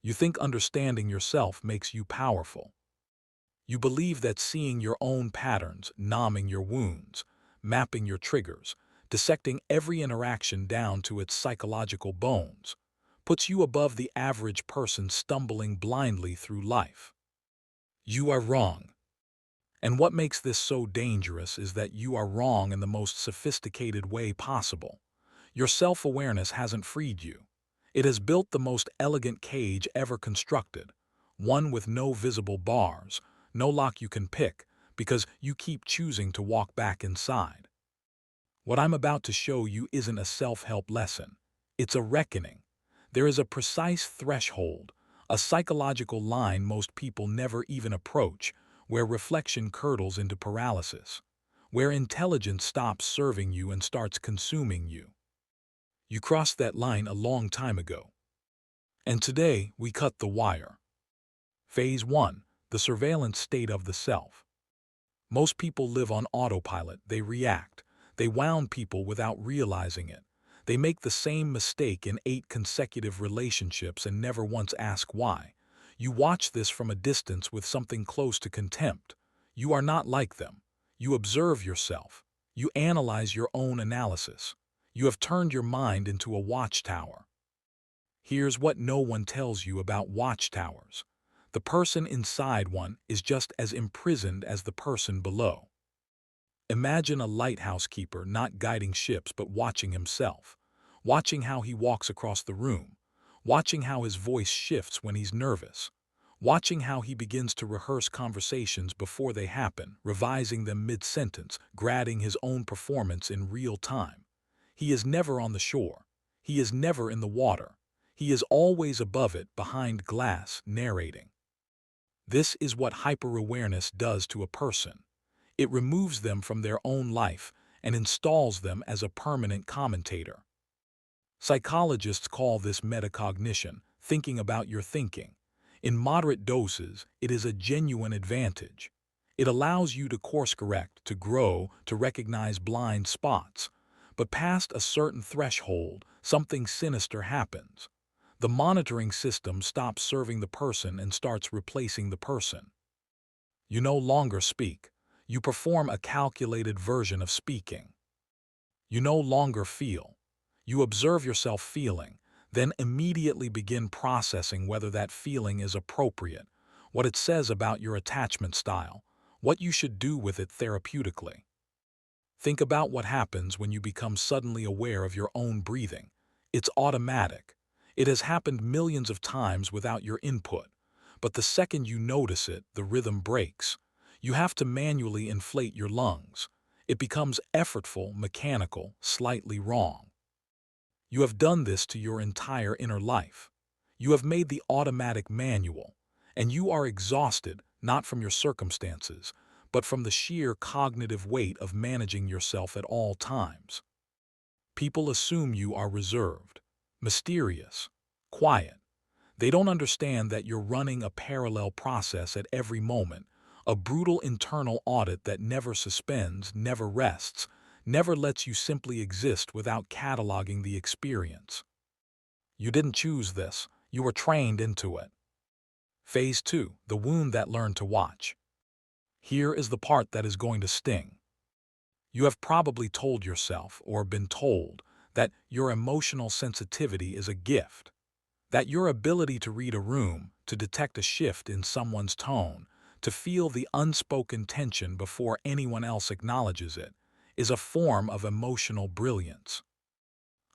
You think understanding yourself makes you powerful. You believe that seeing your own patterns, numbing your wounds, mapping your triggers, dissecting every interaction down to its psychological bones, puts you above the average person stumbling blindly through life. You are wrong. And what makes this so dangerous is that you are wrong in the most sophisticated way possible. Your self-awareness hasn't freed you. It has built the most elegant cage ever constructed, one with no visible bars, no lock you can pick, because you keep choosing to walk back inside. What I'm about to show you isn't a self-help lesson. It's a reckoning. There is a precise threshold, a psychological line most people never even approach, where reflection curdles into paralysis, where intelligence stops serving you and starts consuming you. You crossed that line a long time ago. And today, we cut the wire. Phase 1. The surveillance state of the self. Most people live on autopilot. They react. They wound people without realizing it. They make the same mistake in 8 consecutive relationships and never once ask why. You watch this from a distance with something close to contempt. You are not like them. You observe yourself. You analyze your own analysis. You have turned your mind into a watchtower. Here's what no one tells you about watchtowers. The person inside one is just as imprisoned as the person below. Imagine a lighthouse keeper not guiding ships but watching himself, watching how he walks across the room, watching how his voice shifts when he's nervous, watching how he begins to rehearse conversations before they happen, revising them mid-sentence, grading his own performance in real time. He is never on the shore. He is never in the water. He is always above it, behind glass, narrating. This is what hyper-awareness does to a person. It removes them from their own life and installs them as a permanent commentator. Psychologists call this metacognition, thinking about your thinking. In moderate doses, it is a genuine advantage. It allows you to course-correct, to grow, to recognize blind spots. But past a certain threshold, something sinister happens. The monitoring system stops serving the person and starts replacing the person. You no longer speak. You perform a calculated version of speaking. You no longer feel. You observe yourself feeling, then immediately begin processing whether that feeling is appropriate, what it says about your attachment style, what you should do with it therapeutically. Think about what happens when you become suddenly aware of your own breathing. It's automatic. It has happened millions of times without your input. But the second you notice it, the rhythm breaks. You have to manually inflate your lungs. It becomes effortful, mechanical, slightly wrong. You have done this to your entire inner life. You have made the automatic manual, and you are exhausted, not from your circumstances, but from the sheer cognitive weight of managing yourself at all times. People assume you are reserved, mysterious, quiet. They don't understand that you're running a parallel process at every moment, a brutal internal audit that never suspends, never rests, never lets you simply exist without cataloging the experience. You didn't choose this, you were trained into it. Phase 2, the wound that learned to watch. Here is the part that is going to sting. You have probably told yourself, or been told, that your emotional sensitivity is a gift, that your ability to read a room, to detect a shift in someone's tone, to feel the unspoken tension before anyone else acknowledges it, is a form of emotional brilliance.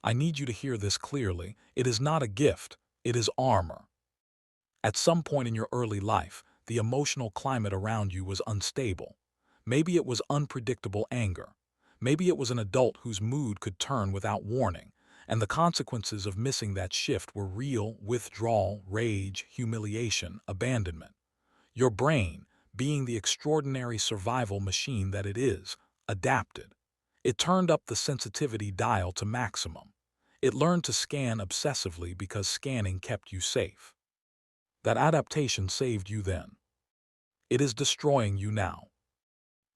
I need you to hear this clearly. It is not a gift, it is armor. At some point in your early life, the emotional climate around you was unstable. Maybe it was unpredictable anger. Maybe it was an adult whose mood could turn without warning, and the consequences of missing that shift were real: withdrawal, rage, humiliation, abandonment. Your brain, being the extraordinary survival machine that it is, adapted. It turned up the sensitivity dial to maximum. It learned to scan obsessively because scanning kept you safe. That adaptation saved you then. It is destroying you now.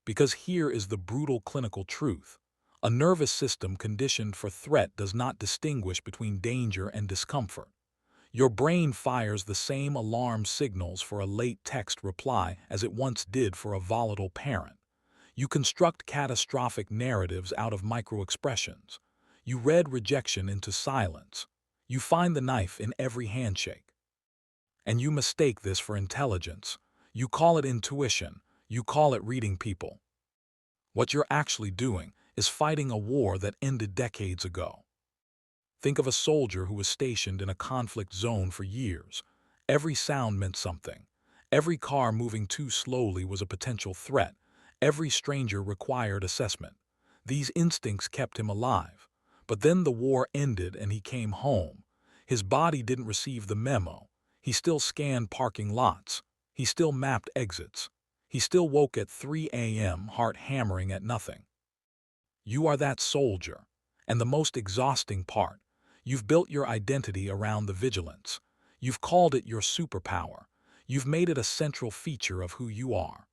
Because here is the brutal clinical truth. A nervous system conditioned for threat does not distinguish between danger and discomfort. Your brain fires the same alarm signals for a late text reply as it once did for a volatile parent. You construct catastrophic narratives out of micro-expressions. You read rejection into silence. You find the knife in every handshake. And you mistake this for intelligence. You call it intuition. You call it reading people. What you're actually doing is fighting a war that ended decades ago. Think of a soldier who was stationed in a conflict zone for years. Every sound meant something. Every car moving too slowly was a potential threat. Every stranger required assessment. These instincts kept him alive. But then the war ended and he came home. His body didn't receive the memo. He still scanned parking lots. He still mapped exits. He still woke at 3 a.m., heart hammering at nothing. You are that soldier. And the most exhausting part, you've built your identity around the vigilance. You've called it your superpower. You've made it a central feature of who you are.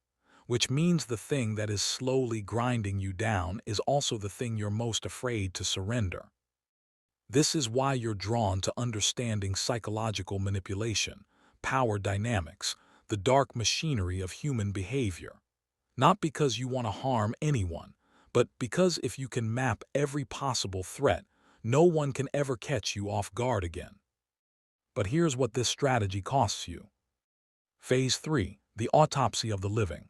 Which means the thing that is slowly grinding you down is also the thing you're most afraid to surrender. This is why you're drawn to understanding psychological manipulation, power dynamics, the dark machinery of human behavior. Not because you want to harm anyone, but because if you can map every possible threat, no one can ever catch you off guard again. But here's what this strategy costs you. Phase 3, the autopsy of the living.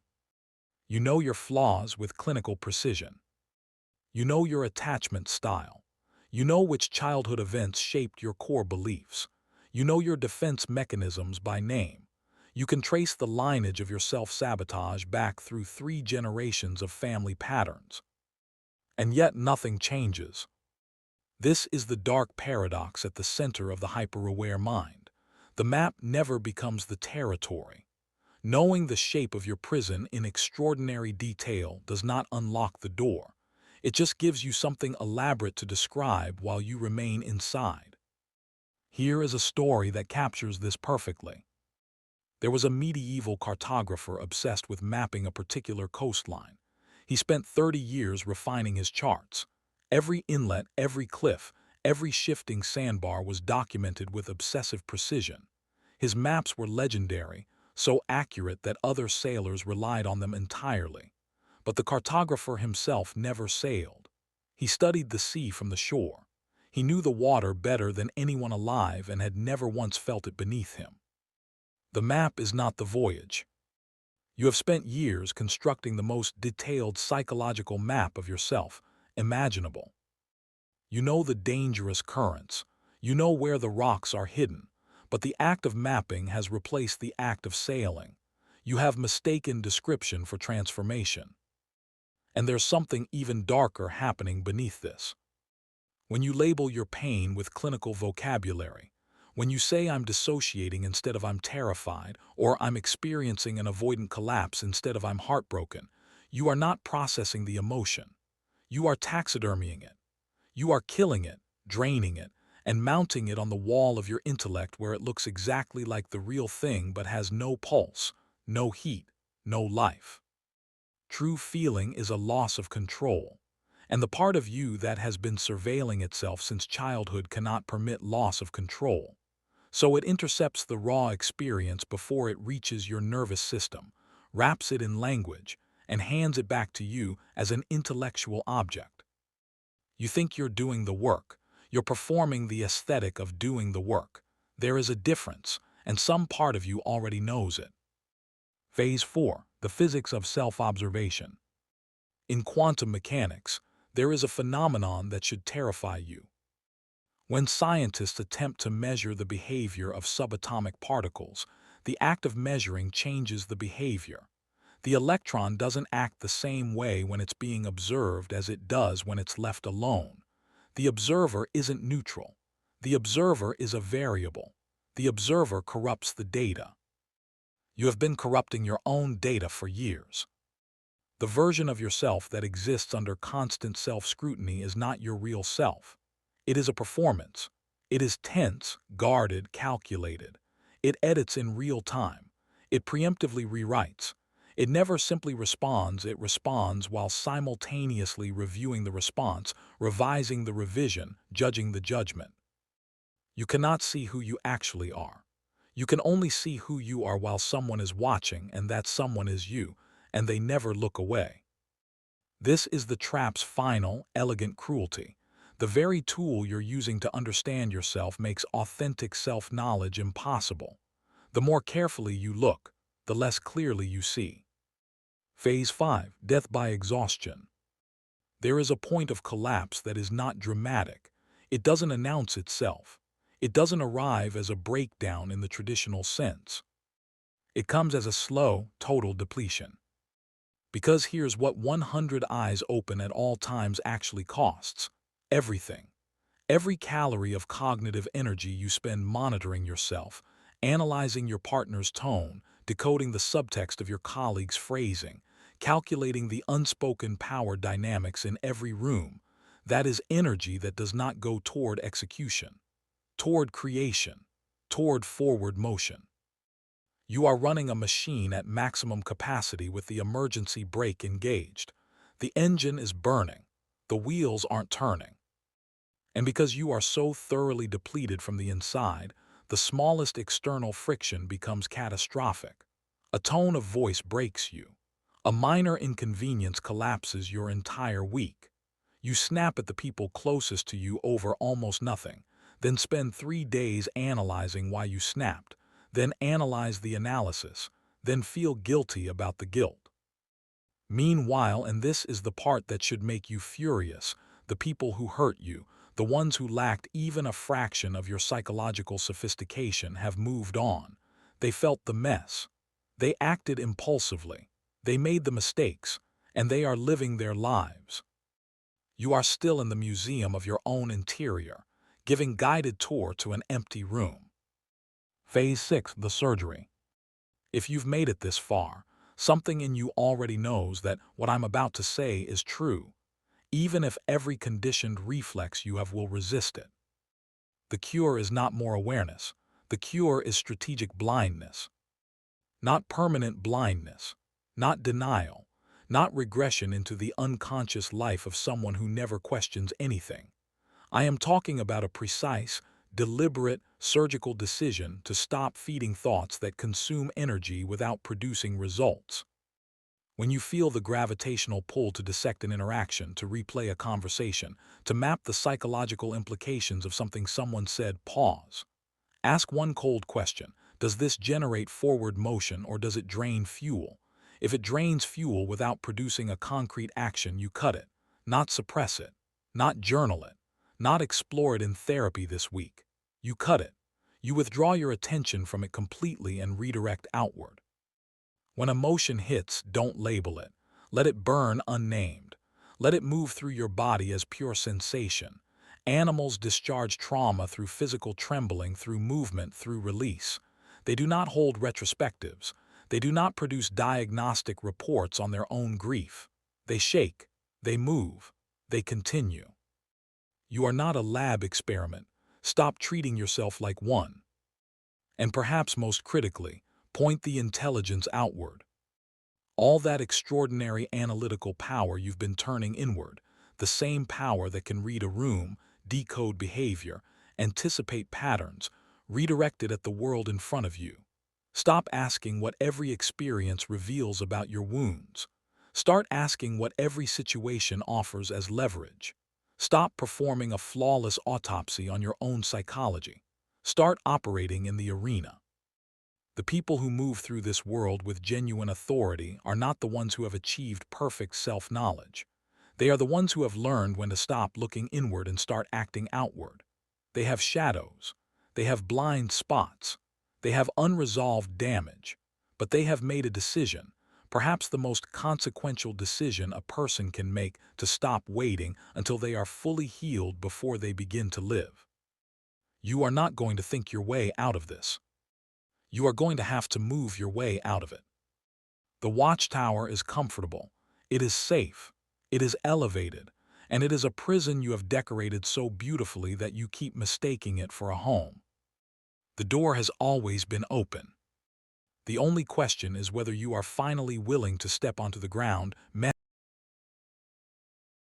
You know your flaws with clinical precision. You know your attachment style. You know which childhood events shaped your core beliefs. You know your defense mechanisms by name. You can trace the lineage of your self-sabotage back through 3 generations of family patterns. And yet nothing changes. This is the dark paradox at the center of the hyper-aware mind. The map never becomes the territory. Knowing the shape of your prison in extraordinary detail does not unlock the door. It just gives you something elaborate to describe while you remain inside. Here is a story that captures this perfectly. There was a medieval cartographer obsessed with mapping a particular coastline. He spent 30 years refining his charts. Every inlet, every cliff, every shifting sandbar was documented with obsessive precision. His maps were legendary, so accurate that other sailors relied on them entirely. But the cartographer himself never sailed. He studied the sea from the shore. He knew the water better than anyone alive and had never once felt it beneath him. The map is not the voyage. You have spent years constructing the most detailed psychological map of yourself imaginable. You know the dangerous currents. You know where the rocks are hidden. But the act of mapping has replaced the act of sailing. You have mistaken description for transformation. And there's something even darker happening beneath this. When you label your pain with clinical vocabulary, when you say I'm dissociating instead of I'm terrified, or I'm experiencing an avoidant collapse instead of I'm heartbroken, you are not processing the emotion. You are taxidermying it. You are killing it, draining it, and mounting it on the wall of your intellect where it looks exactly like the real thing but has no pulse, no heat, no life. True feeling is a loss of control, and the part of you that has been surveilling itself since childhood cannot permit loss of control. So it intercepts the raw experience before it reaches your nervous system, wraps it in language, and hands it back to you as an intellectual object. You think you're doing the work. You're performing the aesthetic of doing the work. There is a difference, and some part of you already knows it. Phase 4, the physics of self-observation. In quantum mechanics, there is a phenomenon that should terrify you. When scientists attempt to measure the behavior of subatomic particles, the act of measuring changes the behavior. The electron doesn't act the same way when it's being observed as it does when it's left alone. The observer isn't neutral. The observer is a variable. The observer corrupts the data. You have been corrupting your own data for years. The version of yourself that exists under constant self-scrutiny is not your real self. It is a performance. It is tense, guarded, calculated. It edits in real time. It preemptively rewrites. It never simply responds, it responds while simultaneously reviewing the response, revising the revision, judging the judgment. You cannot see who you actually are. You can only see who you are while someone is watching, and that someone is you, and they never look away. This is the trap's final, elegant cruelty. The very tool you're using to understand yourself makes authentic self-knowledge impossible. The more carefully you look, the less clearly you see. Phase 5. Death by exhaustion. There is a point of collapse that is not dramatic. It doesn't announce itself. It doesn't arrive as a breakdown in the traditional sense. It comes as a slow, total depletion. Because here's what 100 eyes open at all times actually costs. Everything. Every calorie of cognitive energy you spend monitoring yourself, analyzing your partner's tone, decoding the subtext of your colleague's phrasing, calculating the unspoken power dynamics in every room, that is energy that does not go toward execution, toward creation, toward forward motion. You are running a machine at maximum capacity with the emergency brake engaged. The engine is burning. The wheels aren't turning. And because you are so thoroughly depleted from the inside, the smallest external friction becomes catastrophic. A tone of voice breaks you. A minor inconvenience collapses your entire week. You snap at the people closest to you over almost nothing, then spend 3 days analyzing why you snapped, then analyze the analysis, then feel guilty about the guilt. Meanwhile, and this is the part that should make you furious, the people who hurt you, the ones who lacked even a fraction of your psychological sophistication, have moved on. They felt the mess. They acted impulsively. They made the mistakes, and they are living their lives. You are still in the museum of your own interior, giving guided tour to an empty room. Phase 6. The surgery. If you've made it this far, something in you already knows that what I'm about to say is true, even if every conditioned reflex you have will resist it. The cure is not more awareness. The cure is strategic blindness. Not permanent blindness. Not denial. Not regression into the unconscious life of someone who never questions anything. I am talking about a precise, deliberate, surgical decision to stop feeding thoughts that consume energy without producing results. When you feel the gravitational pull to dissect an interaction, to replay a conversation, to map the psychological implications of something someone said, pause. Ask one cold question. Does this generate forward motion, or does it drain fuel? If it drains fuel without producing a concrete action, you cut it. Not suppress it. Not journal it. Not explore it in therapy this week. You cut it. You withdraw your attention from it completely and redirect outward. When emotion hits, don't label it. Let it burn unnamed. Let it move through your body as pure sensation. Animals discharge trauma through physical trembling, through movement, through release. They do not hold retrospectives. They do not produce diagnostic reports on their own grief. They shake. They move. They continue. You are not a lab experiment. Stop treating yourself like one. And perhaps most critically, point the intelligence outward. All that extraordinary analytical power you've been turning inward, the same power that can read a room, decode behavior, anticipate patterns, redirect it at the world in front of you. Stop asking what every experience reveals about your wounds. Start asking what every situation offers as leverage. Stop performing a flawless autopsy on your own psychology. Start operating in the arena. The people who move through this world with genuine authority are not the ones who have achieved perfect self-knowledge. They are the ones who have learned when to stop looking inward and start acting outward. They have shadows. They have blind spots. They have unresolved damage. But they have made a decision, perhaps the most consequential decision a person can make, to stop waiting until they are fully healed before they begin to live. You are not going to think your way out of this. You are going to have to move your way out of it. The watchtower is comfortable. It is safe. It is elevated. And it is a prison you have decorated so beautifully that you keep mistaking it for a home. The door has always been open. The only question is whether you are finally willing to step onto the ground,